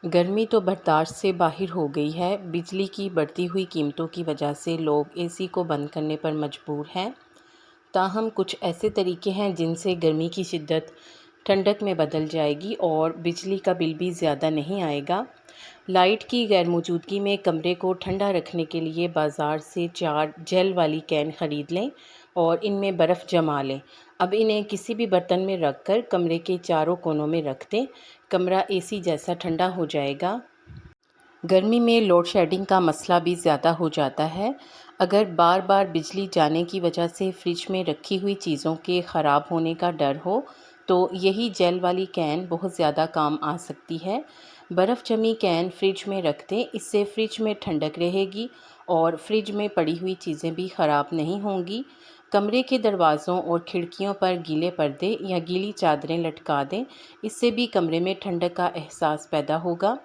गर्मी तो बर्दाश्त से बाहर हो गई है। बिजली की बढ़ती हुई कीमतों की वजह से लोग एसी को बंद करने पर मजबूर हैं। ताहम कुछ ऐसे तरीके हैं जिनसे गर्मी की शिद्दत ठंडक में बदल जाएगी और बिजली का बिल भी ज़्यादा नहीं आएगा। लाइट की गैर मौजूदगी में कमरे को ठंडा रखने के लिए बाज़ार से 4 जेल वाली कैन ख़रीद लें और इनमें बर्फ़ जमा लें। अब इन्हें किसी भी बर्तन में रखकर कमरे के चारों कोनों में रख दें। कमरा एसी जैसा ठंडा हो जाएगा। गर्मी में लोड शेडिंग का मसला भी ज़्यादा हो जाता है। अगर बार बार बिजली जाने की वजह से फ्रिज में रखी हुई चीज़ों के ख़राब होने का डर हो तो यही जेल वाली कैन बहुत ज़्यादा काम आ सकती है। बर्फ़ जमी कैन फ्रिज में रख दें, इससे फ्रिज में ठंडक रहेगी और फ्रिज में पड़ी हुई चीज़ें भी ख़राब नहीं होंगी। कमरे के दरवाज़ों और खिड़कियों पर गीले पर्दे या गीली चादरें लटका दें, इससे भी कमरे में ठंडक का एहसास पैदा होगा।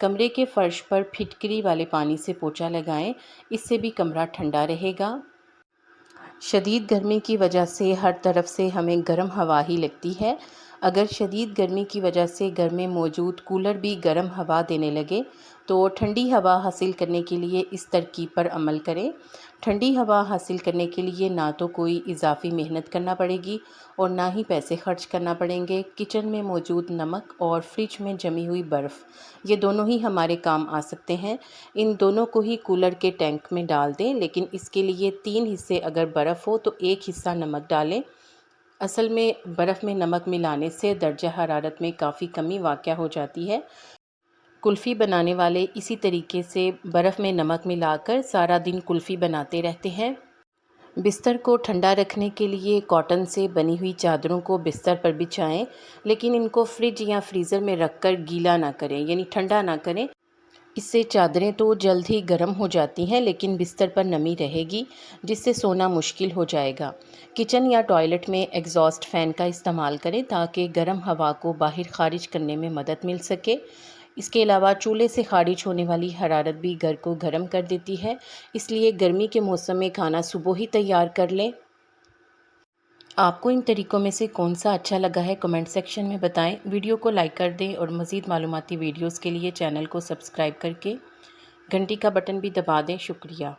कमरे के फर्श पर फिटकरी वाले पानी से पोंछा लगाएं, इससे भी कमरा ठंडा रहेगा। शदीद गर्मी की वजह से हर तरफ से हमें गर्म हवा ही लगती है। अगर शदीद गर्मी की वजह से घर में मौजूद कूलर भी गर्म हवा देने लगे तो ठंडी हवा हासिल करने के लिए इस तरकीब पर अमल करें। ठंडी हवा हासिल करने के लिए ना तो कोई इजाफ़ी मेहनत करना पड़ेगी और ना ही पैसे खर्च करना पड़ेंगे। किचन में मौजूद नमक और फ्रिज में जमी हुई बर्फ़, ये दोनों ही हमारे काम आ सकते हैं। इन दोनों को ही कूलर के टैंक में डाल दें, लेकिन इसके लिए 3 हिस्से अगर बर्फ़ हो तो 1 हिस्सा नमक डालें। असल में बर्फ़ में नमक मिलाने से दर्जा हरारत में काफ़ी कमी वाक़या हो जाती है। कुल्फ़ी बनाने वाले इसी तरीके से बर्फ़ में नमक मिलाकर सारा दिन कुल्फ़ी बनाते रहते हैं। बिस्तर को ठंडा रखने के लिए कॉटन से बनी हुई चादरों को बिस्तर पर बिछाएं, लेकिन इनको फ्रिज या फ्रीज़र में रखकर गीला ना करें, यानी ठंडा ना करें। इससे चादरें तो जल्द ही गर्म हो जाती हैं, लेकिन बिस्तर पर नमी रहेगी जिससे सोना मुश्किल हो जाएगा। किचन या टॉयलेट में एग्जॉस्ट फ़ैन का इस्तेमाल करें ताकि गर्म हवा को बाहर खारिज करने में मदद मिल सके। इसके अलावा चूल्हे से खारिज होने वाली हरारत भी घर को गर्म कर देती है, इसलिए गर्मी के मौसम में खाना सुबह ही तैयार कर लें। आपको इन तरीक़ों में से कौन सा अच्छा लगा है कमेंट सेक्शन में बताएं। वीडियो को लाइक कर दें और मज़ीद मालूमाती वीडियोज़ के लिए चैनल को सब्सक्राइब करके घंटी का बटन भी दबा दें। शुक्रिया।